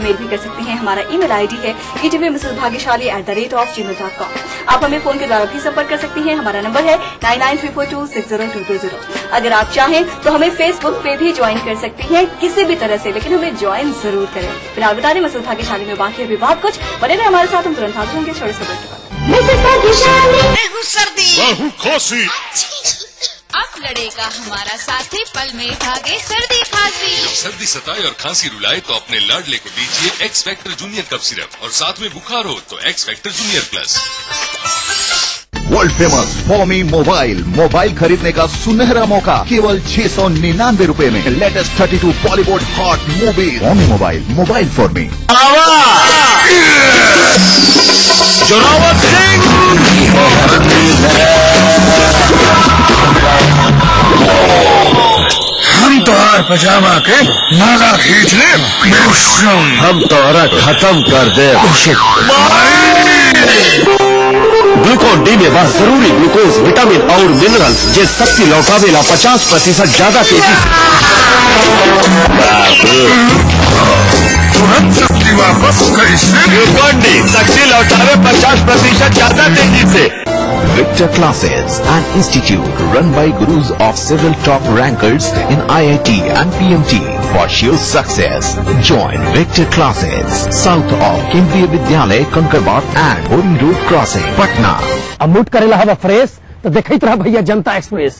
Mail भी कर सकती हैं। हमारा ईमेल आईडी है etv@gmail.com। आप हमें फोन के द्वारा भी संपर्क कर सकती हैं। हमारा नंबर है 9934260220। अगर आप चाहें तो हमें फेसबुक पे भी ज्वाइन कर सकती हैं किसी भी तरह से, लेकिन हमें ज्वाइन जरूर करें। फिलहाल बता दें मिसेस भाग्यशाली में बाकी अभी बहुत कुछ। बने रहे हमारे साथ, हम तुरंत हाजिर होंगे छोटे से ब्रेक के बाद। मिसेस भाग्यशाली सर्दी खांसी अब लड़ेगा हमारा साथी, पल में भागे सर्दी खांसी। सर्दी सताए और खांसी रुलाए तो अपने लाडले को दीजिए X factor junior cough syrup, और साथ में बुखार हो तो X factor junior plus. World famous Fomi mobile खरीदने का सुनहरा मौका केवल 699 रुपए में। Latest 32 Bollywood hot movie. Fomi mobile for me. Zorawar Singh हम तोहर पजामा के नाला खींच ले, हम तोहरा खत्म कर दे। ग्लूकोन डी में वह जरूरी ग्लूकोज, विटामिन और मिनरल्स जे शक्ति लौटावेला 50% ज्यादा तेजी से। तुरंत शक्ति वापस कैसे? ग्लूकोन डी शक्ति लौटावे 50% ज्यादा तेजी से। Victor Classes, an institute run by gurus of several top rankers in IIT and PMT for sure success. Join Victor Classes, south of Kendriya Vidyalay, Kankarbat and Boring Road Crossing, Patna. अब mood करेला हवा fresh तो देखते रहा भैया जनता express.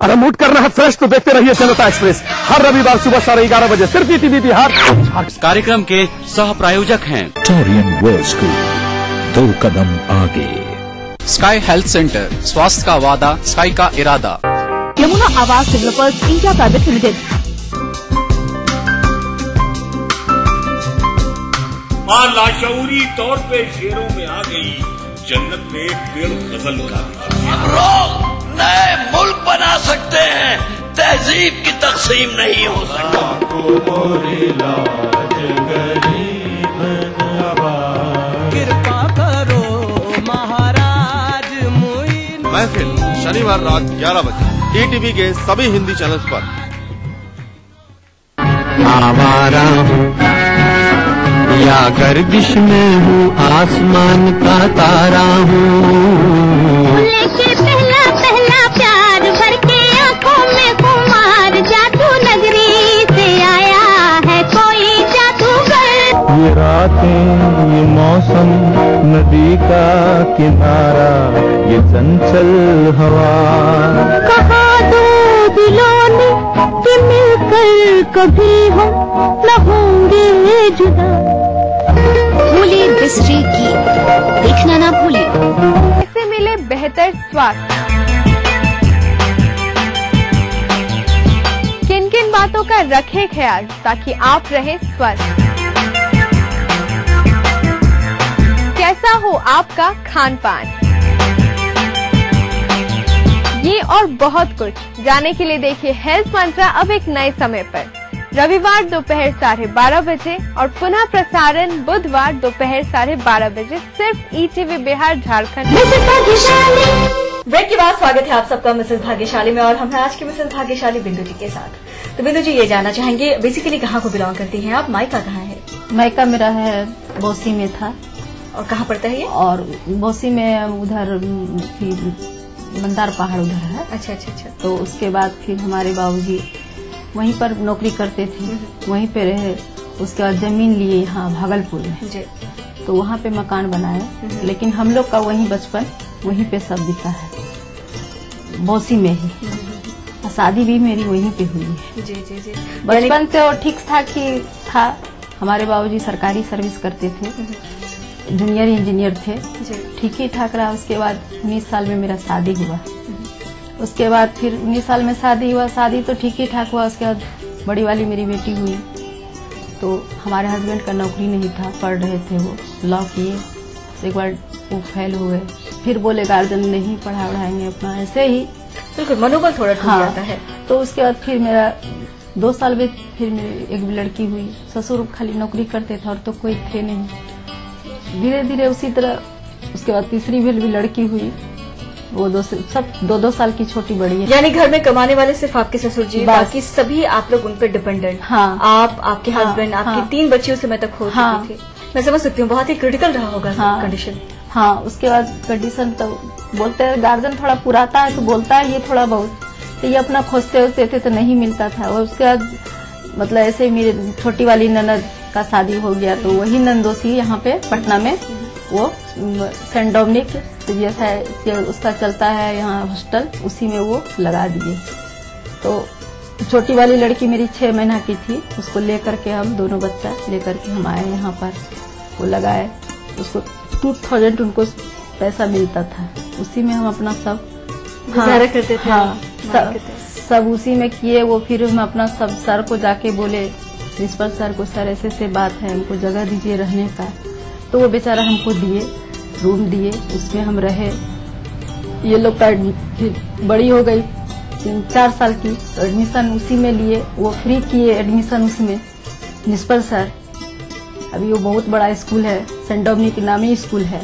अरे mood करना है फ्रेश तो देखते रहिए जनता एक्सप्रेस हर रविवार सुबह 11:30 बजे सिर्फ ईटीवी बिहार। इस कार्यक्रम के सह प्रायोजक हैं टोरियन वर्ल्ड स्कूल, 2 कदम आगे। स्काई हेल्थ सेंटर, स्वास्थ्य का वादा, स्काई का इरादा। Yamuna Awas developers India private limited. लाशऊरी तौर पे शेरों में आ गई जन्नत में पेड़ गजल का। नए मुल्क बना सकते हैं, तहजीब की तकसीम नहीं हो सकती। कृपा करो महाराज मोइन। महफिल शनिवार रात 11 बजे ईटीवी के सभी हिंदी चैनल्स पर। आवारा हूँ या गर्दिश में हूँ, आसमान का तारा हूँ। लेके पहला प्यार भर के आंखों में कुमार, जादू नगरी से आया है कोई जादूगर। ये रातें, ये मौसम, नदी का किनारा, ये चंचल हवा। कहा दो दिलों ने कि मिलकर कभी हम न होंगे जुदा। भूले बिस्ट्री की देखना ना भूले। इससे मिले बेहतर स्वास्थ्य। किन किन बातों का रखें ख्याल ताकि आप रहें स्वस्थ। कैसा हो आपका खान पान, ये और बहुत कुछ जानने के लिए देखिए हेल्थ मंत्रा अब एक नए समय पर। रविवार दोपहर 12:30 बजे और पुनः प्रसारण बुधवार दोपहर 12:30 बजे सिर्फ ईटीवी बिहार झारखंड। ब्रेक के बाद स्वागत है आप सबका मिसेस भाग्यशाली में, और हम हैं आज की मिसेस भाग्यशाली बिंदु जी के साथ। तो बिंदु जी ये जानना चाहेंगे बेसिकली कहाँ को बिलोंग करती हैं आप, मायका कहाँ है? मायका मेरा है बौसी में था। और कहाँ पड़ता है ये? और बौसी में उधर मंदार पहाड़ उधर है। अच्छा अच्छा अच्छा। तो उसके बाद फिर हमारे बाबूजी वहीं पर नौकरी करते थे, वहीं पे रहे। उसके बाद जमीन लिए यहाँ भागलपुर में, तो वहाँ पे मकान बनाए। लेकिन हम लोग का वहीं बचपन वहीं पे सब बीता है, बौसी में ही। शादी भी मेरी वहीं पे हुई है। जी जी जी। बचपन से और ठीक ठाक ही था। हमारे बाबूजी सरकारी सर्विस करते थे, जूनियर इंजीनियर थे, ठीक ही ठाक रहा। उसके बाद 19 साल में मेरा शादी हुआ। उसके बाद फिर 19 साल में शादी हुआ, शादी तो ठीक ही ठाक हुआ। उसके बाद बड़ी वाली मेरी बेटी हुई, तो हमारे हस्बैंड का नौकरी नहीं था, पढ़ रहे थे, वो लॉ किए। एक बार वो फेल हो गए, फिर बोले गार्जियन नहीं पढ़ाएंगे अपना, ऐसे ही बिल्कुल मनोबल थोड़ा टूट जाता है। तो उसके बाद फिर मेरा 2 साल में फिर मेरी एक लड़की हुई। ससुर खाली नौकरी करते थे और तो कोई थे नहीं। धीरे धीरे उसी तरह उसके बाद तीसरी भी लड़की हुई। वो 2 साल की छोटी बड़ी है। यानी घर में कमाने वाले सिर्फ आपके ससुर जी, बाकी सभी आप लोग उन पर डिपेंडेंट। हाँ, आप, आपके हस्बैंड, आपकी 3 बच्चियों से मैं तक हो चुकी थी। मैं समझ सकती हूँ बहुत ही क्रिटिकल रहा होगा कंडीशन। हाँ, उसके बाद कंडीशन तो बोलते हैं गार्जियन थोड़ा पुराता है तो बोलता है ये थोड़ा बहुत, तो ये अपना खोजते थे तो नहीं मिलता था। और उसके बाद मतलब ऐसे मेरी छोटी वाली ननद का शादी हो गया तो वही नंदोसी यहाँ पे पटना में वो सेंट डोमिनिक जैसा उसका चलता है यहाँ हॉस्टल, उसी में वो लगा दिए। तो छोटी वाली लड़की मेरी 6 महीना की थी, उसको लेकर के हम दोनों बच्चा लेकर के हम आए यहाँ पर। वो लगाए, उसको 2000 उनको पैसा मिलता था, उसी में हम अपना सब गुजारा करते थे। हाँ, सब उसी में किए। वो फिर हम अपना सब सर को जाके बोले, प्रिंसिपल सर को, सर ऐसे बात है, हमको जगह दीजिए रहने का। तो वो बेचारा हमको दिए, रूम दिए, उसमें हम रहे। ये लोग का बड़ी हो गई 4 साल की, तो एडमिशन उसी में लिए। वो फ्री किए एडमिशन उसमें प्रिंसिपल सर। अभी वो बहुत बड़ा स्कूल है, सेंट डोमिनिक नामी स्कूल है,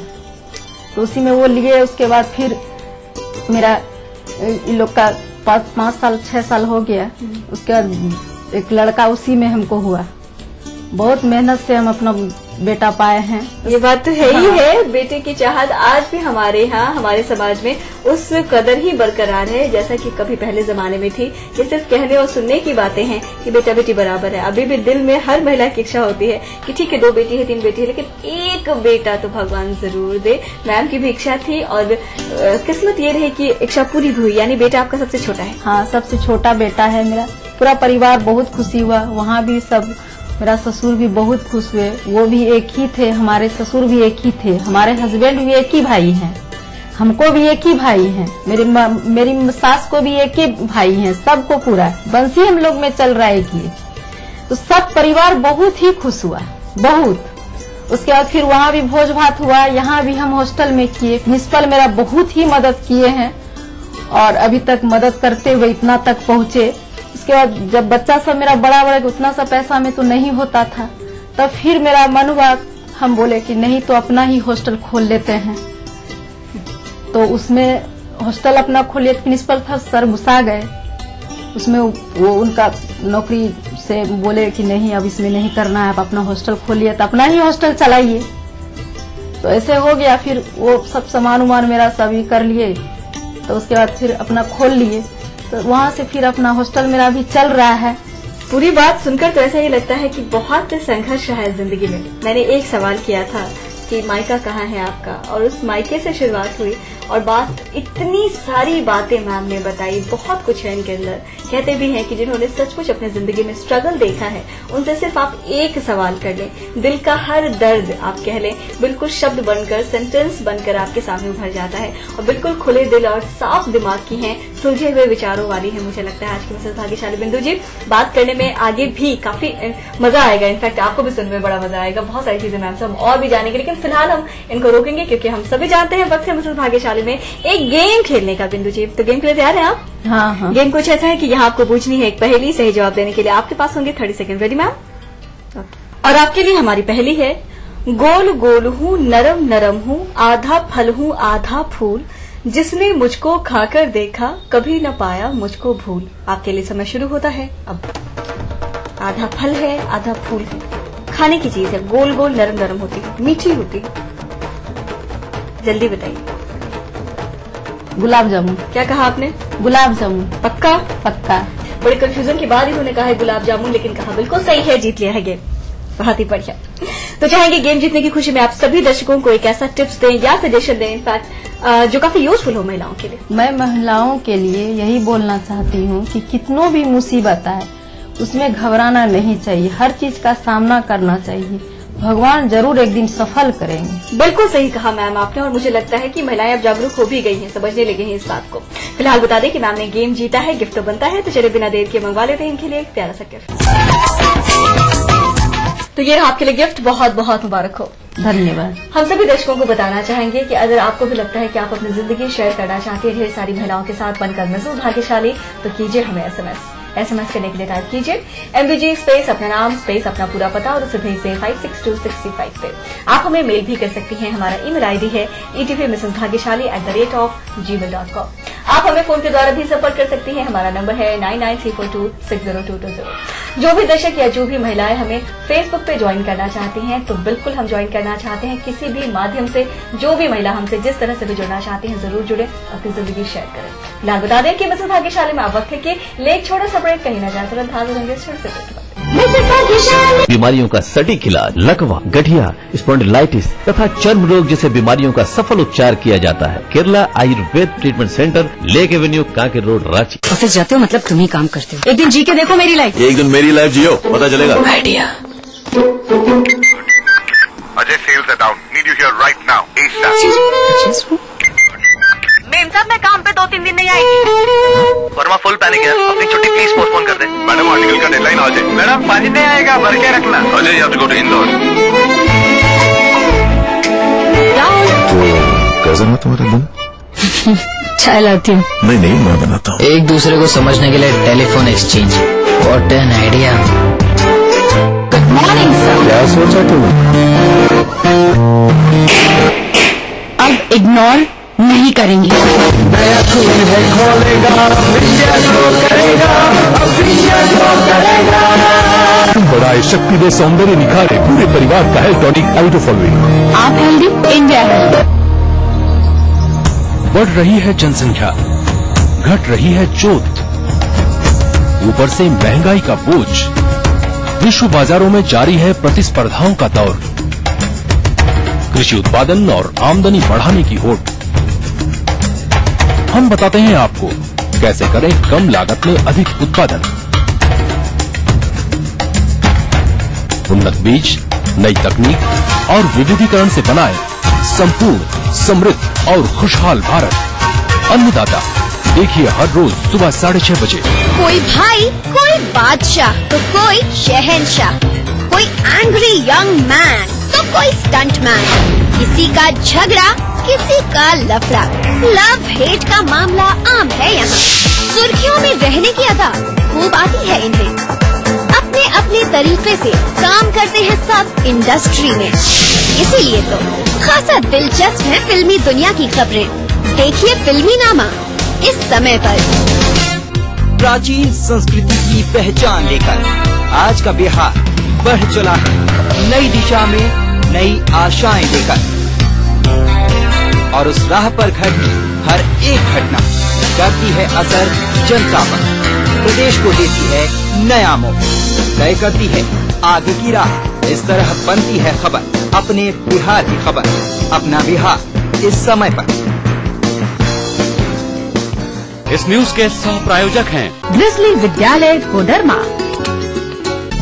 तो उसी में वो लिए। उसके बाद फिर मेरा इन लोग का 5 साल 6 साल हो गया। उसके बाद एक लड़का उसी में हमको हुआ। बहुत मेहनत से हम अपना बेटा पाए हैं। ये बात तो है ही है। बेटे की चाहत आज भी हमारे यहाँ, हमारे समाज में उस कदर ही बरकरार है जैसा कि कभी पहले जमाने में थी। ये सिर्फ कहने और सुनने की बातें हैं कि बेटा बेटी बराबर है। अभी भी दिल में हर महिला की इच्छा होती है कि ठीक है 2 बेटी है 3 बेटी है, लेकिन एक बेटा तो भगवान जरूर दे। मैम की भी इच्छा थी और किस्मत ये रही कि इच्छा पूरी भी हुई। यानी बेटा आपका सबसे छोटा है? हाँ, सबसे छोटा बेटा है मेरा। पूरा परिवार बहुत खुशी हुआ। वहाँ भी सब, मेरा ससुर भी बहुत खुश हुए। वो भी एक ही थे, हमारे ससुर भी एक ही थे, हमारे हस्बैंड भी एक ही भाई हैं, हमको भी एक ही भाई हैं, मेरी सास को भी एक ही भाई हैं। सबको पूरा बंसी हम लोग में चल रहा है कि तो सब परिवार बहुत ही खुश हुआ, बहुत। उसके बाद फिर वहाँ भी भोज भात हुआ। यहाँ भी हम हॉस्टल में किए। प्रिंसिपल मेरा बहुत ही मदद किए हैं और अभी तक मदद करते हुए इतना तक पहुँचे। उसके बाद जब बच्चा सब मेरा बड़ा बड़ा उतना सा पैसा में तो नहीं होता था, तब फिर मेरा मन हुआ, हम बोले कि नहीं तो अपना ही हॉस्टल खोल लेते हैं। तो उसमें हॉस्टल अपना खोलिए। प्रिंसिपल था सर गुस्सा गए उसमें। वो उनका नौकरी से बोले कि नहीं अब इसमें नहीं करना है, आप अपना हॉस्टल खोलिए, तो अपना ही हॉस्टल चलाइए। तो ऐसे हो गया। फिर वो सब सामान उमान मेरा सभी कर लिए, तो उसके बाद फिर अपना खोल लिए। तो वहाँ से फिर अपना हॉस्टल मेरा भी चल रहा है। पूरी बात सुनकर तो ऐसा ही लगता है कि बहुत संघर्ष है जिंदगी में। मैंने एक सवाल किया था कि मायका कहाँ है आपका, और उस मायके से शुरुआत हुई और बात इतनी सारी बातें मैम ने बताई। बहुत कुछ है इनके अंदर। कहते भी हैं कि जिन्होंने सचमुच अपने जिंदगी में स्ट्रगल देखा है उनसे सिर्फ आप एक सवाल कर लें, दिल का हर दर्द आप कह लें, बिल्कुल शब्द बनकर, सेंटेंस बनकर आपके सामने उभर जाता है। और बिल्कुल खुले दिल और साफ दिमाग की हैं, सुलझे हुए विचारों वाली है। मुझे लगता है आज की मिसेस भाग्यशाली बिंदु जी बात करने में आगे भी काफी मजा आएगा। इनफैक्ट आपको भी सुनने में बड़ा मजा आएगा। बहुत सारी चीजें मैम से हम और भी जानेंगे, लेकिन फिलहाल हम इनको रोकेंगे क्योंकि हम सभी जानते हैं वक्त है मिसेस भाग्यशाली में एक गेम खेलने का। बिंदु जी, तो गेम के लिए तैयार हैं आप? हाँ हाँ। गेम कुछ ऐसा है कि यहाँ आपको पूछनी है एक पहेली। सही जवाब देने के लिए आपके पास होंगे 30 सेकंड। Ready ma'am? और आपके लिए हमारी पहेली है, गोल गोल हूँ, नरम नरम हूँ, आधा फल हूँ आधा फूल, जिसने मुझको खाकर देखा कभी न पाया मुझको भूल। आपके लिए समय शुरू होता है अब। आधा फल है आधा फूल है, खाने की चीज है, गोल गोल नरम नरम होती है, मीठी होती है। जल्दी बताइए। गुलाब जामुन। क्या कहा आपने? गुलाब जामुन। पक्का? पक्का। बड़े कंफ्यूजन के बाद इन्होंने कहा है गुलाब जामुन, लेकिन कहा बिल्कुल सही है, जीत लिया है गेम। बहुत ही बढ़िया। तो चाहेंगे गेम जीतने की खुशी में आप सभी दर्शकों को एक ऐसा टिप्स दें या सजेशन दें इनफैक्ट जो काफी यूजफुल हो महिलाओं के लिए। मैं महिलाओं के लिए यही बोलना चाहती हूँ कि कितनों भी मुसीबत आए उसमें घबराना नहीं चाहिए, हर चीज का सामना करना चाहिए। भगवान जरूर एक दिन सफल करेंगे। बिल्कुल सही कहा मैम आपने, और मुझे लगता है कि महिलाएं अब जागरूक हो भी गई हैं, समझने लगी हैं इस बात को। फिलहाल बता दें कि मैम ने गेम जीता है, गिफ्ट तो बनता है, तो चलिए बिना देर के मंगवा लेते हैं इनके लिए एक प्यारा सा गिफ्ट। तो ये आपके लिए गिफ्ट, बहुत बहुत मुबारक हो। धन्यवाद। हम सभी दर्शकों को बताना चाहेंगे कि अगर आपको भी लगता है कि आप अपनी जिंदगी शेयर करना चाहते हैं ढेर सारी महिलाओं के साथ बनकर महसूस भाग्यशाली, तो कीजिए हमें एसएमएस करने के लिए टाइप कीजिए MBG स्पेस अपना नाम स्पेस अपना पूरा पता और उसे भेज दें 56265 पे। आप हमें मेल भी कर सकती हैं। हमारा ईमेल आईडी है etvmrsbhagyashali@gmail.com। आप हमें फोन के द्वारा भी संपर्क कर सकती हैं। हमारा नंबर है 9934260220। जो भी दर्शक या जो भी महिलाएं हमें फेसबुक पे ज्वाइन करना चाहती हैं, तो बिल्कुल हम ज्वाइन करना चाहते हैं किसी भी माध्यम से। जो भी महिला हमसे जिस तरह से भी जुड़ना चाहती हैं, जरूर जुड़े, अपनी जिंदगी शेयर करें। फिलहाल बता दें कि मिसेस भाग्यशाली में आप वक्त है कि लेक छोड़ा सेपरेट कहीं ना जाए, तुरंत हाजिर होंगे से। बीमारियों का सटीक इलाज, लकवा, गठिया, स्पॉन्डिलाइटिस तथा चर्म रोग जैसे बीमारियों का सफल उपचार किया जाता है। Kerala Ayurveda treatment centre, lake avenue, Kanker road, Ranchi. Office जाते हो मतलब तुम ही काम करते हो। एक दिन जी के देखो मेरी लाइफ। एक दिन मेरी लाइफ जियो, पता चलेगा। Idea. Ajay sales are down, need you here right now. Ma'am साहब मैं काम पे 2-3 दिन नहीं आई। वर्मा फुल पैनिक है, अपनी छुट्टी प्लीज पोस्टपोन कर दे। मैडम आर्टिकल का डेडलाइन आज है। मैडम पानी नहीं आएगा, भर के रखना। Ajay you have to go to Indore. कैसा रहा तुम्हारा दिन? चाय लाती हूँ। नहीं मैं बनाता हूँ। एक दूसरे को समझने के लिए telephone exchange. What an idea. Good morning sir. क्या सोचा तुम? अब इग्नोर नहीं करेंगे। नया खून है खोलेगा, विजय ग्रो करेगा, अब विजय ग्रो करेगा। बढ़ाए शक्ति दे, सौंदर्य निखारे, पूरे परिवार का हेल्थ टॉनिक अल्ट्रा फॉलोइंग। आप हेल्दी, इंडिया हेल्दी। बढ़ रही है जनसंख्या, घट रही है जोत, ऊपर से महंगाई का बोझ, विश्व बाजारों में जारी है प्रतिस्पर्धाओं का दौर, कृषि उत्पादन और आमदनी बढ़ाने की होड़। हम बताते हैं आपको कैसे करें कम लागत में अधिक उत्पादन। उन्नत बीज, नई तकनीक और विविधीकरण से बनाए संपूर्ण, समृद्ध और खुशहाल भारत। अन्नदाता देखिए हर रोज सुबह 6:30 बजे। कोई भाई, कोई बादशाह तो कोई शहंशाह, कोई एंग्री यंग मैन तो कोई स्टंट मैन, किसी का झगड़ा किसी का लफड़ा, लव हेट का मामला आम है यहाँ। सुर्खियों में रहने की अदा खूब आती है इन्हें, अपने अपने तरीके से काम करते हैं सब इंडस्ट्री में। इसीलिए तो खासा दिलचस्प है फिल्मी दुनिया की खबरें। देखिए फिल्मी नामा इस समय पर। प्राचीन संस्कृति की पहचान लेकर आज का बिहार बढ़ चला है नई दिशा में, नई आशाएं लेकर। और उस राह पर घटती हर एक घटना करती है असर जनता पर, प्रदेश को देती है नया मोड़, तय करती है आगे की राह। इस तरह बनती है खबर, अपने बिहार की खबर, अपना बिहार इस समय पर। इस न्यूज के सह प्रायोजक हैं Grizzly Vidyalaya Koderma,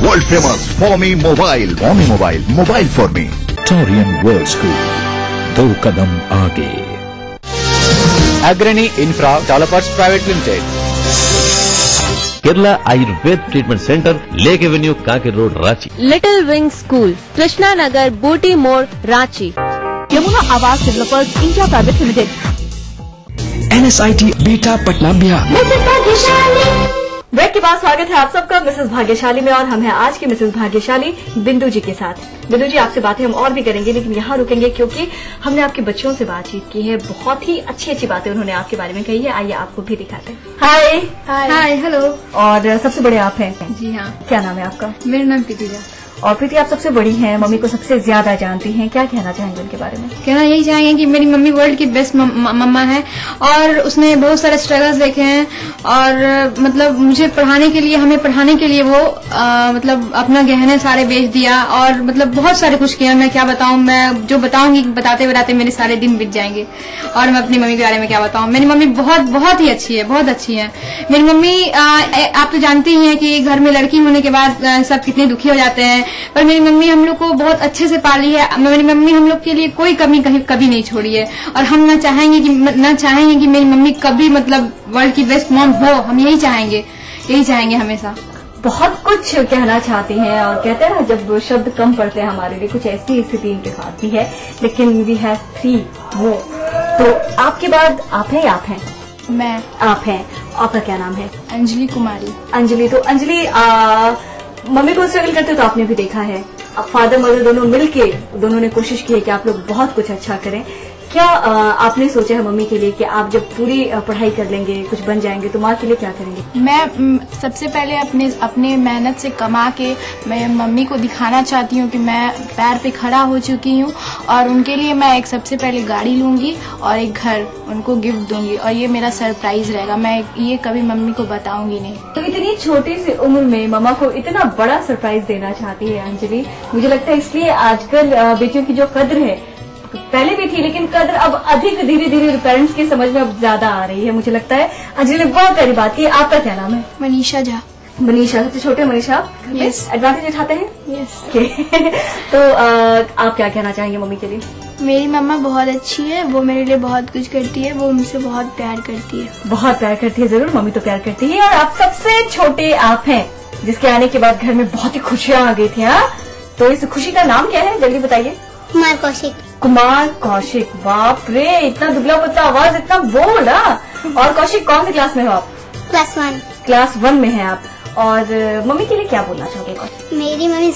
world famous फॉर्मी mobile for me, Taurian World School, 2 कदम आगे। Agrani infra developers private limited. Kerala Ayurveda treatment centre, lake avenue, Kanker road, Ranchi. Little wing school, Krishna Nagar, Booty Mor, Ranchi. Yamuna Awas developers India private limited. NSIT बेटा पटना बिहार। ब्रेक के बाद स्वागत है आप सबका मिसेस भाग्यशाली में, और हम हैं आज की मिसेस भाग्यशाली बिंदु जी के साथ। बिंदु जी, आपसे बातें हम और भी करेंगे, लेकिन यहाँ रुकेंगे क्योंकि हमने आपके बच्चों से बातचीत की है। बहुत ही अच्छी अच्छी बातें उन्होंने आपके बारे में कही है। आइए आपको भी दिखाते हैं। हाय हाय हेलो। और सबसे बड़े आप हैं? जी हाँ। क्या नाम है आपका? मेरा नाम प्रीतिजा। और प्रीति, आप सबसे बड़ी हैं, मम्मी को सबसे ज्यादा जानती हैं, क्या कहना चाहेंगे उनके बारे में? कहना यही चाहेंगे कि मेरी मम्मी वर्ल्ड की बेस्ट मम्मा है, और उसने बहुत सारे स्ट्रगल्स देखे हैं, और मतलब मुझे पढ़ाने के लिए, हमें पढ़ाने के लिए वो मतलब अपना गहने सारे बेच दिया, और मतलब बहुत सारे कुछ किया। मैं क्या बताऊं, मैं जो बताऊंगी बताते बताते मेरे सारे दिन बीत जाएंगे, और मैं अपनी मम्मी के बारे में क्या बताऊं। मेरी मम्मी बहुत बहुत ही अच्छी है, बहुत अच्छी है मेरी मम्मी। आप तो जानती ही हैं कि घर में लड़की होने के बाद सब कितने दुखी हो जाते हैं, पर मेरी मम्मी हम लोग को बहुत अच्छे से पाली है। मेरी मम्मी हम लोग के लिए कोई कमी कभी नहीं छोड़ी है, और हम ना चाहेंगे कि मेरी मम्मी कभी मतलब वर्ल्ड की बेस्ट मॉम हो। हम यही चाहेंगे हमेशा। बहुत कुछ कहना चाहती हैं और कहते हैं ना जब शब्द कम पड़ते हैं हमारे लिए, कुछ ऐसी स्थिति इंतखाब आती है, लेकिन वी हैव 3 वो। तो आपके बाद आप हैं या आप हैं? मैं। आप हैं। आपका क्या नाम है? अंजलि कुमारी। अंजलि, तो अंजलि मम्मी को स्ट्रगल करते तो आपने भी देखा है, फादर मदर दोनों मिलके दोनों ने कोशिश की है कि आप लोग बहुत कुछ अच्छा करें। क्या आपने सोचा है मम्मी के लिए कि आप जब पूरी पढ़ाई कर लेंगे, कुछ बन जाएंगे, तो माँ के लिए क्या करेंगे? मैं सबसे पहले अपने मेहनत से कमा के मैं मम्मी को दिखाना चाहती हूँ कि मैं पैर पे खड़ा हो चुकी हूँ, और उनके लिए मैं एक सबसे पहले गाड़ी लूंगी और एक घर उनको गिफ्ट दूंगी, और ये मेरा सरप्राइज रहेगा। मैं ये कभी मम्मी को बताऊंगी नहीं। तो इतनी छोटी सी उम्र में मम्मा को इतना बड़ा सरप्राइज देना चाहती है अंजलि, मुझे लगता है इसलिए आजकल बेटियों की जो कद्र है, पहले भी थी लेकिन कद्र अब अधिक धीरे धीरे पेरेंट्स की समझ में अब ज्यादा आ रही है, मुझे लगता है। अंजलि ने बहुत प्यारी बात की। आपका क्या नाम है? मनीषा झा। मनीषा, सबसे छोटे मनीषा। यस। एडवांटेज उठाते हैं? यस। तो आप क्या कहना चाहेंगे मम्मी के लिए? मेरी मम्मा बहुत अच्छी है, वो मेरे लिए बहुत कुछ करती है, वो मुझसे बहुत प्यार करती है। बहुत प्यार करती है, जरूर मम्मी तो प्यार करती है। और आप सबसे छोटे आप हैं, जिसके आने के बाद घर में बहुत ही खुशियाँ आ गई थी। हाँ, तो इस खुशी का नाम क्या है, जल्दी बताइए। कुमार कौशिक। कुमार कौशिक, बाप रे, इतना दुबला पतला आवाज, इतना बोल्ड। और कौशिक, कौन सी क्लास में हो आप? क्लास 1। क्लास 1 में है आप। और मम्मी के लिए क्या बोलना चाहोगे कौशिक? मेरी मम्मी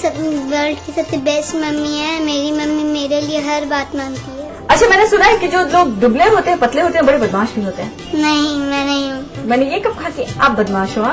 वर्ल्ड की सबसे बेस्ट मम्मी है। मेरी मम्मी मेरे लिए हर बात मानती है। अच्छा, मैंने सुना है कि जो लोग दुबले होते हैं, पतले होते हैं, बड़े बदमाश भी होते हैं। नहीं, मैं नहीं हूँ। मैंने ये कब कहा कि आप बदमाश हो?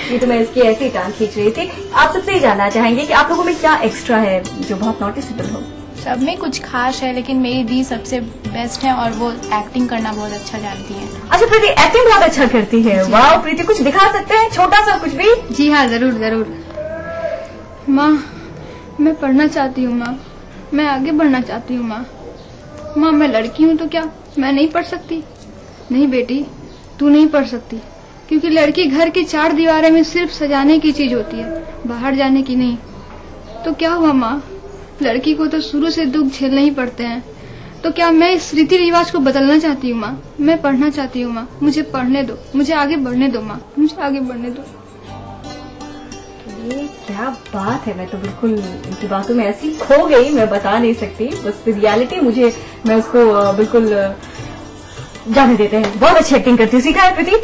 ये तो मैं इसकी ऐसी टांग खींच रही थी। आप सबसे ये जानना चाहेंगे कि आप लोगों में क्या एक्स्ट्रा है जो बहुत नोटिसेबल हो? सब में कुछ खास है, लेकिन मेरी दी सबसे बेस्ट है और वो एक्टिंग करना बहुत अच्छा जानती है। अच्छा प्रीति, एक्टिंग बहुत अच्छा करती है। वाह प्रीति, कुछ दिखा सकते हैं छोटा सा कुछ भी? जी हाँ, जरूर जरूर। माँ, मैं पढ़ना चाहती हूँ। माँ, मैं आगे बढ़ना चाहती हूँ। माँ, मैं लड़की हूँ तो क्या मैं नहीं पढ़ सकती? नहीं बेटी, तू नहीं पढ़ सकती, क्योंकि लड़की घर की 4 दीवारें में सिर्फ सजाने की चीज होती है, बाहर जाने की नहीं। तो क्या हुआ माँ, लड़की को तो शुरू से दुख झेलने ही पड़ते हैं। तो क्या मैं इस रीति रिवाज को बदलना चाहती हूँ? माँ, मैं पढ़ना चाहती हूँ। माँ, मुझे पढ़ने दो, मुझे आगे बढ़ने दो। माँ, मुझे आगे बढ़ने दो। ये क्या बात है, मैं तो बिल्कुल इनकी बातों में ऐसी खो गई, मैं बता नहीं सकती। बस रियलिटी मुझे, मैं उसको बिल्कुल जाने देते हैं। बहुत अच्छी एक्टिंग करती है। सीखा है प्रीति?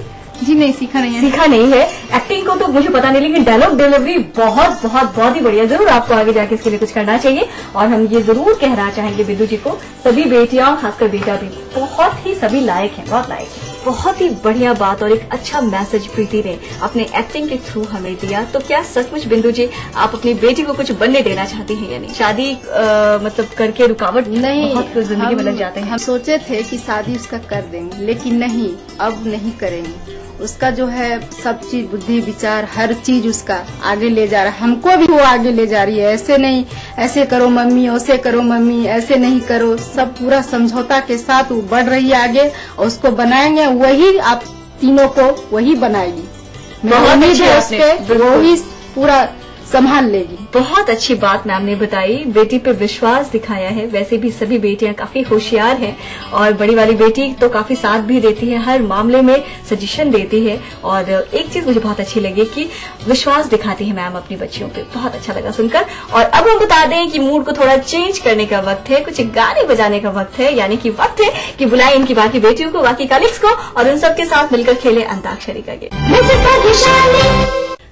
जी नहीं, सीखा नहीं है। सीखा नहीं है। एक्टिंग को तो मुझे पता नहीं, लेकिन डायलॉग डिलीवरी बहुत बहुत बहुत ही बढ़िया। जरूर आपको आगे जाके इसके लिए कुछ करना चाहिए। और हम ये जरूर कहना चाहेंगे बिंदु जी को, सभी बेटियां, खासकर बेटा भी बहुत ही सभी लायक हैं, बहुत लायक है। बहुत ही बढ़िया बात और एक अच्छा मैसेज प्रीति ने अपने एक्टिंग के थ्रू हमें दिया। तो क्या सचमुच बिंदु जी आप अपनी बेटी को कुछ बनने देना चाहती हैं या नहीं? शादी मतलब करके रुकावट नहीं, बहुत जिंदगी में लग जाते हैं। हम सोचे थे कि शादी उसका कर देंगे, लेकिन नहीं, अब नहीं करेंगे। उसका जो है सब चीज, बुद्धि विचार, हर चीज उसका आगे ले जा रहा है। हमको भी वो आगे ले जा रही है। ऐसे नहीं, ऐसे करो मम्मी, वैसे करो मम्मी, ऐसे नहीं करो, सब पूरा समझौता के साथ वो बढ़ रही है आगे। और उसको बनाएंगे, वही आप तीनों को वही बनाएगी। उम्मीद है उस पे वो ही पूरा संभाल लेगी। बहुत अच्छी बात मैम ने बताई, बेटी पे विश्वास दिखाया है। वैसे भी सभी बेटियां काफी होशियार हैं और बड़ी वाली बेटी तो काफी साथ भी देती है, हर मामले में सजेशन देती है। और एक चीज मुझे बहुत अच्छी लगी कि विश्वास दिखाती है मैम अपनी बच्चियों पे, बहुत अच्छा लगा सुनकर। और अब हम बता दें कि मूड को थोड़ा चेंज करने का वक्त है, कुछ गाने बजाने का वक्त है, यानी कि वक्त है कि बुलाएं इनकी बाकी बेटियों को, बाकी कलीग्स को, और उन सबके साथ मिलकर खेले अंताक्षरी का गेम।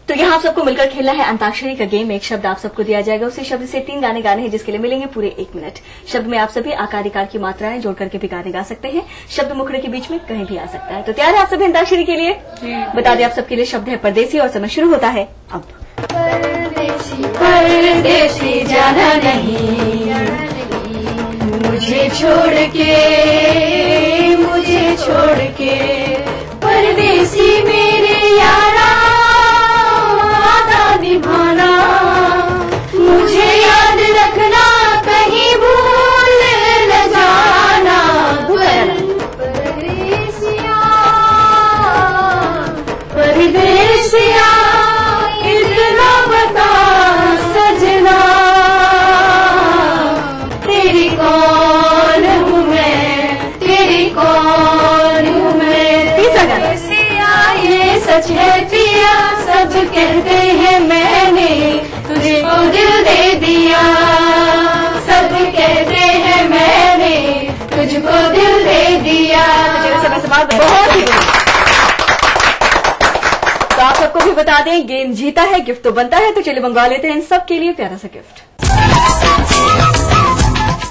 तो यहाँ आप सबको मिलकर खेलना है अंताक्षरी का गेम। एक शब्द आप सबको दिया जाएगा, उसी शब्द से 3 गाने गाने हैं, जिसके लिए मिलेंगे पूरे 1 मिनट। शब्द में आप सभी आकार इकार की मात्राएं जोड़ करके भी गाने गा सकते हैं। शब्द मुखड़े के बीच में कहीं भी आ सकता है। तो तैयार है आप सभी अंताक्षरी के लिए? बता दें आप सबके लिए शब्द है परदेसी और समय शुरू होता है अब। परदेसी परदेसी जाना नहीं, मुझे छोड़ के परदेसी मेरे यारा निभाना, मुझे याद रखना, कहीं भूल न जाना। परदेसिया परदेसिया इतना बता सजना, तेरी कौन हूँ मैं, तेरी कौन हूँ मैं। सच है पिया, सब कहते हैं मैंने तुझको दिल दे दिया। सब कहते हैं मैंने तुझको दिल दे दिया। समय समाप्त। बहुत ही तो आप सबको भी बता दें, गेम जीता है, गिफ्ट तो बनता है, तो चलिए मंगवा लेते हैं इन सब के लिए प्यारा सा गिफ्ट।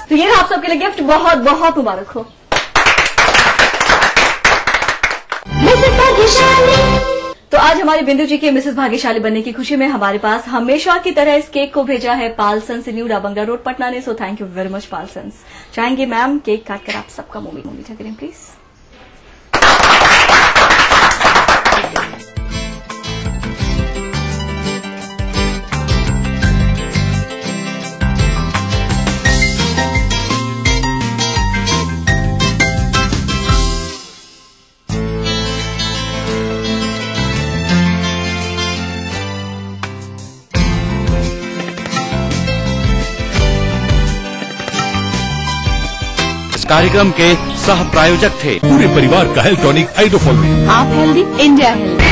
तो ये आप सबके लिए गिफ्ट, बहुत बहुत मुबारक हो। मिसेस भाग्यशाली। तो आज हमारी बिंदु जी के मिसेस भाग्यशाली बनने की खुशी में हमारे पास हमेशा की तरह इस केक को भेजा है पालसन से, न्यू डाबंगला रोड, पटना ने। So thank you very much Paulson. चाहेंगे मैम केक काट कर आप सबका मुंह मीठा करें प्लीज। कार्यक्रम के सह प्रायोजक थे पूरे परिवार का हेल्थ टॉनिक आइडोफॉल में। आप हेल्दी, इंडिया हेल्दी।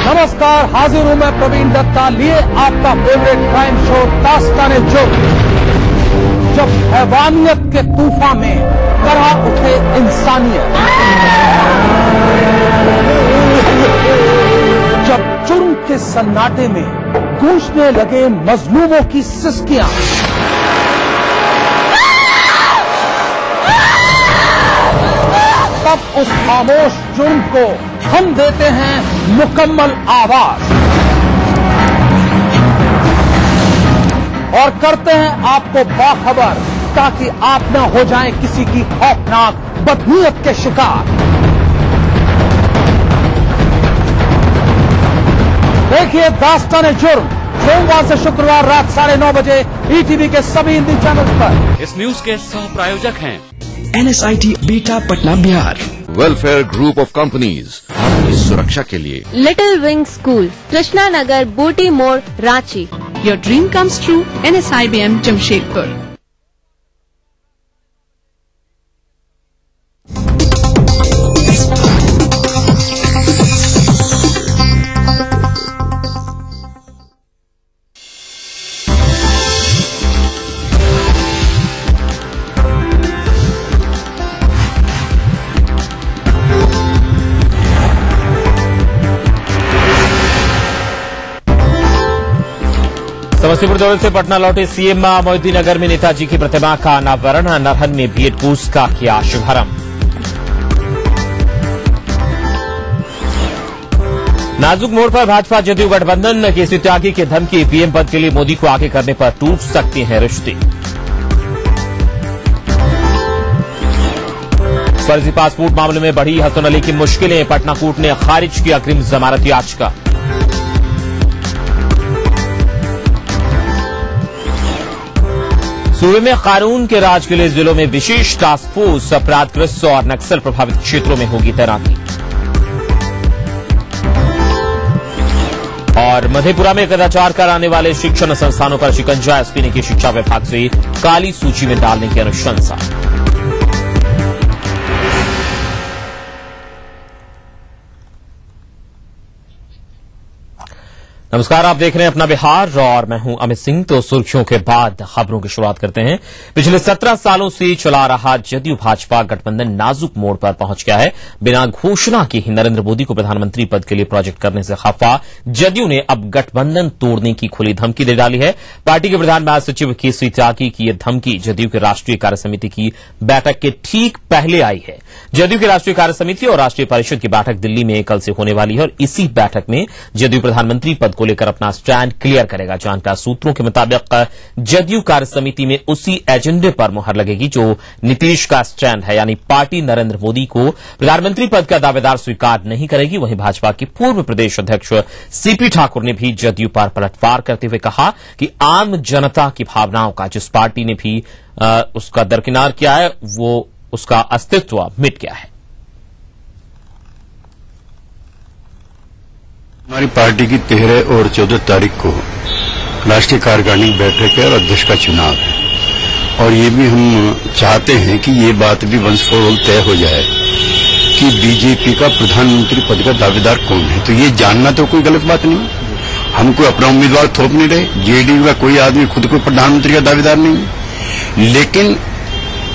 नमस्कार, हाजिर हूँ मैं प्रवीण दत्ता, लिए आपका फेवरेट क्राइम शो दास्ताने जुर्म। जब हैवानियत के तूफान में करहा उठे इंसानियत, जब जुर्म के सन्नाटे में गूंजने लगे मजलूमों की सिसकियां, तब उस खामोश जुर्म को हम देते हैं मुकम्मल आवाज और करते हैं आपको बाखबर, ताकि आप न हो जाएं किसी की खौफनाक बदनीयत के शिकार। देखिए दास्ताने जुर्म सोमवार से शुक्रवार रात 9:30 बजे ईटीवी के सभी हिंदी चैनल पर। इस न्यूज के सह प्रायोजक हैं NSIT beta Patna Bihar. Welfare group of companies, आपकी सुरक्षा के लिए। Little wing school, Krishna Nagar, Booty Mor, Ranchi. Your dream comes true, NSIBM Jamshedpur. Samastipur दौरे से पटना लौटे सीएम मोहिउद्दीन नगर में नेताजी की प्रतिमा का अनावरण, नरहन में बीएड कोर्स का किया शुभारंभ। नाजुक मोड़ पर भाजपा जदयू गठबंधन, केसी त्यागी की धमकी, पीएम पद के लिए मोदी को आगे करने पर टूट सकते हैं रिश्ते। फर्जी पासपोर्ट मामले में बढ़ी हसन अली की मुश्किलें, पटना कोर्ट ने खारिज की अग्रिम जमानत याचिका। सूबे में कानून के राज के लिए जिलों में विशेष टास्क फोर्स, अपराधग्रस्त और नक्सल प्रभावित क्षेत्रों में होगी तैनाती। और मधेपुरा में कदाचार कराने वाले शिक्षण संस्थानों पर शिकंजा, एसपी ने की शिक्षा विभाग से काली सूची में डालने की अनुशंसा। नमस्कार, आप देख रहे हैं अपना बिहार और मैं हूं अमित सिंह। तो सुर्खियों के बाद खबरों की शुरुआत करते हैं। पिछले 17 सालों से चला रहा जदयू भाजपा गठबंधन नाजुक मोड़ पर पहुंच गया है। बिना घोषणा के ही नरेंद्र मोदी को प्रधानमंत्री पद के लिए प्रोजेक्ट करने से खफा जदयू ने अब गठबंधन तोड़ने की खुली धमकी दे डाली है। पार्टी के प्रधान महासचिव केसी त्यागी की यह धमकी जदयू की राष्ट्रीय कार्यसमिति की बैठक के ठीक पहले आई है। जदयू की राष्ट्रीय कार्यसमिति और राष्ट्रीय परिषद की बैठक दिल्ली में कल से होने वाली है और इसी बैठक में जदयू प्रधानमंत्री पद को लेकर अपना स्टैंड क्लियर करेगा। जानकार सूत्रों के मुताबिक जदयू कार्यसमिति में उसी एजेंडे पर मुहर लगेगी जो नीतीश का स्टैंड है, यानी पार्टी नरेंद्र मोदी को प्रधानमंत्री पद का दावेदार स्वीकार नहीं करेगी। वहीं भाजपा के पूर्व प्रदेश अध्यक्ष सीपी ठाकुर ने भी जदयू पर पलटवार करते हुए कहा कि आम जनता की भावनाओं का जिस पार्टी ने भी उसका दरकिनार किया है, वो उसका अस्तित्व मिट गया है। हमारी पार्टी की 13 और 14 तारीख को राष्ट्रीय कार्यकारिणी बैठक है और अध्यक्ष का चुनाव है और ये भी हम चाहते हैं कि ये बात भी वंस फॉर ऑल तय हो जाए कि बीजेपी का प्रधानमंत्री पद का दावेदार कौन है, तो ये जानना तो कोई गलत बात नहीं। हम कोई अपना उम्मीदवार थोप नहीं रहे। जेडीयू का कोई आदमी खुद को प्रधानमंत्री का दावेदार नहीं है, लेकिन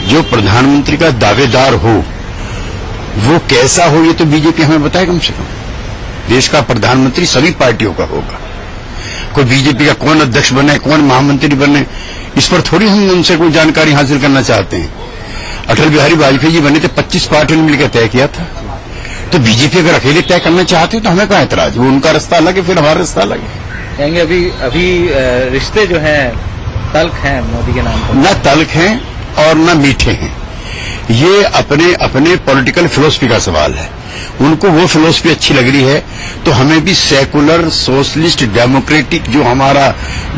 जो प्रधानमंत्री का दावेदार हो वो कैसा हो ये तो बीजेपी हमें बताए। कम से कम देश का प्रधानमंत्री सभी पार्टियों का होगा। कोई बीजेपी का कौन अध्यक्ष बने, कौन महामंत्री बने, इस पर थोड़ी हम उनसे कोई जानकारी हासिल करना चाहते हैं। अटल बिहारी वाजपेयी जी बने थे, 25 पार्टियों ने मिलकर तय किया था। तो बीजेपी अगर अकेले तय करना चाहती है तो हमें कहाँ एतराज? वो उनका रास्ता अलग है, फिर हमारा रास्ता अलग है। कहेंगे अभी रिश्ते जो हैं तल्ख हैं मोदी के नाम पर, न तल्ख हैं और न मीठे हैं। ये अपने अपने पॉलिटिकल फिलोसफी का सवाल है। उनको वो फिलोसफी अच्छी लग रही है तो हमें भी सेकुलर सोशलिस्ट डेमोक्रेटिक जो हमारा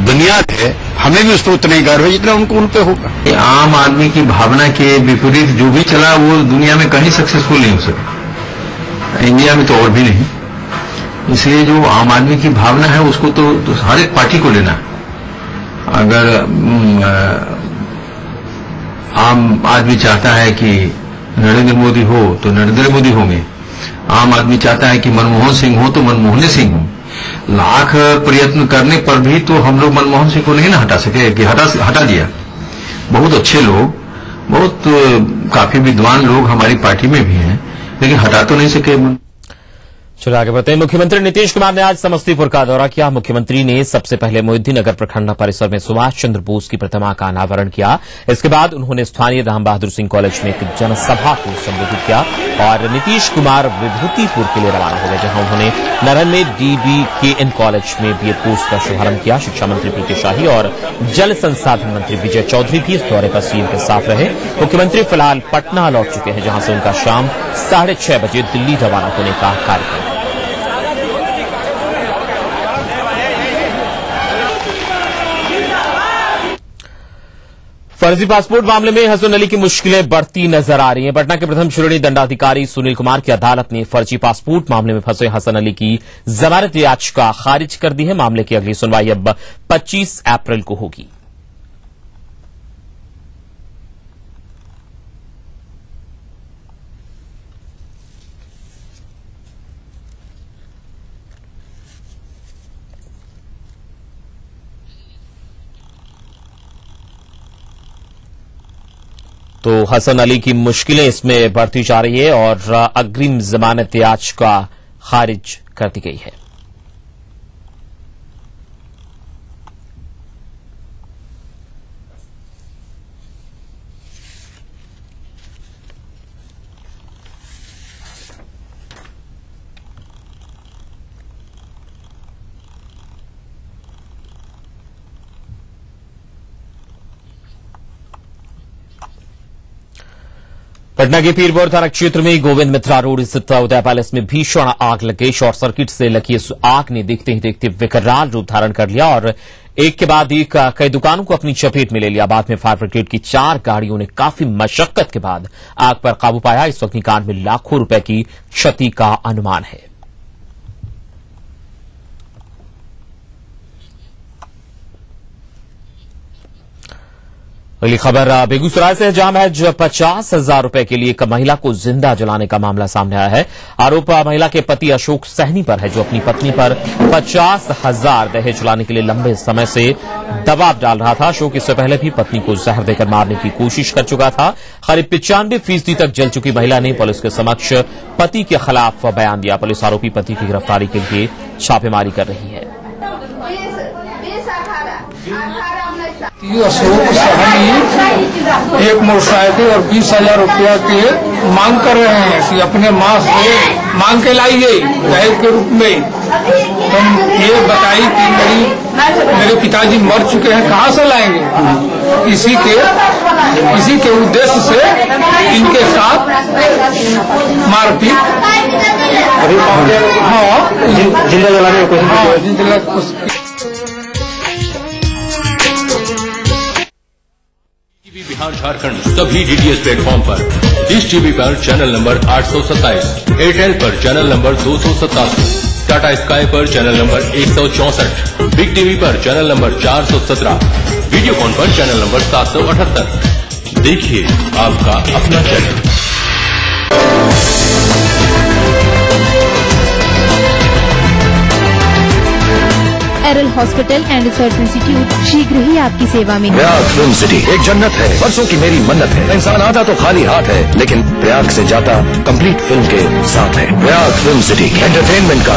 बुनियाद है हमें भी उस पर उतना ही गर्व है जितना उनको उन पे होगा। आम आदमी की भावना के विपरीत जो भी चला वो दुनिया में कहीं सक्सेसफुल नहीं हो सका, इंडिया में तो और भी नहीं। इसलिए जो आम आदमी की भावना है उसको तो हर एक पार्टी को लेना। अगर आम आदमी चाहता है कि नरेंद्र मोदी हो तो नरेंद्र मोदी होंगे, आम आदमी चाहता है कि मनमोहन सिंह हो तो मनमोहन सिंह हो। लाख प्रयत्न करने पर भी तो हम लोग मनमोहन सिंह को नहीं ना हटा सके कि हटा दिया। बहुत अच्छे लोग, बहुत काफी विद्वान लोग हमारी पार्टी में भी हैं, लेकिन हटा तो नहीं सके। चलो आगे बढ़ते हैं। मुख्यमंत्री नीतीश कुमार ने आज समस्तीपुर का दौरा किया। मुख्यमंत्री ने सबसे पहले मोहिउद्दीन नगर प्रखंड परिसर में सुभाष चंद्र बोस की प्रतिमा का अनावरण किया। इसके बाद उन्होंने स्थानीय राम बहादुर सिंह कॉलेज में एक जनसभा को संबोधित किया और नीतीश कुमार विभूतिपुर के लिए रवाना हो गए, जहां उन्होंने नरहन में DBKN कॉलेज में बीएड कोर्स का शुभारंभ किया। शिक्षा मंत्री प्रीति शाही और जल संसाधन मंत्री विजय चौधरी भी इस दौरे पर सीएम के साथ रहे। मुख्यमंत्री फिलहाल पटना लौट चुके हैं, जहां से उनका शाम 6:30 बजे दिल्ली रवाना होने का कार्यक्रम। फर्जी पासपोर्ट मामले में हसन अली की मुश्किलें बढ़ती नजर आ रही हैं। पटना के प्रथम श्रेणी दंडाधिकारी सुनील कुमार की अदालत ने फर्जी पासपोर्ट मामले में फंसे हसन अली की जमानत याचिका खारिज कर दी है। मामले की अगली सुनवाई अब 25 अप्रैल को होगी। तो हसन अली की मुश्किलें इसमें बढ़ती जा रही है और अग्रिम जमानत याचिका खारिज कर दी गई है। पटना के पीरबोर थाना क्षेत्र में गोविंद मित्रा रोड स्थित उदय पैलेस में भीषण आग लग गई। शॉर्ट सर्किट से लगी इस आग ने देखते ही देखते विकराल रूप धारण कर लिया और एक के बाद एक कई दुकानों को अपनी चपेट में ले लिया। बाद में फायर ब्रिगेड की 4 गाड़ियों ने काफी मशक्कत के बाद आग पर काबू पाया। इस अग्निकांड में लाखों रुपए की क्षति का अनुमान है। अगली खबर बेगूसराय से, जहां महज 50,000 रुपए के लिए एक महिला को जिंदा जलाने का मामला सामने आया है। आरोप महिला के पति अशोक सहनी पर है, जो अपनी पत्नी पर 50,000 दहेज जलाने के लिए लंबे समय से दबाव डाल रहा था। अशोक इससे पहले भी पत्नी को जहर देकर मारने की कोशिश कर चुका था। करीब 95% तक जल चुकी महिला ने पुलिस के समक्ष पति के खिलाफ बयान दिया। पुलिस आरोपी पति की गिरफ्तारी के लिए छापेमारी कर रही है। अशोक सहनी एक मोटरसाइकिल और 20,000 रुपया के मांग कर रहे हैं कि अपने माँ से मांग के लाइए दहेज के रूप में। तुम ये बताई कि मेरे पिताजी मर चुके हैं, कहाँ से लाएंगे? इसी के उद्देश्य से इनके साथ मारपीट, जिंदा जलाने की कोशिश। बिहार झारखंड सभी DTH प्लेटफॉर्म पर, डिश टीवी पर चैनल नंबर 827, एयरटेल पर चैनल नंबर 287, टाटा स्काई पर चैनल नंबर 164, बिग टीवी पर चैनल नंबर 417, वीडियोकॉन पर चैनल नंबर 778। देखिए आपका अपना channel. Hospital and research institute शीघ्र ही आपकी सेवा में। प्रयाग फिल्म सिटी एक जन्नत है, बरसों की मेरी मन्नत है। इंसान आता तो खाली हाथ है, लेकिन प्रयाग से जाता कंप्लीट फिल्म के साथ है। प्रयाग फिल्म सिटी एंटरटेनमेंट का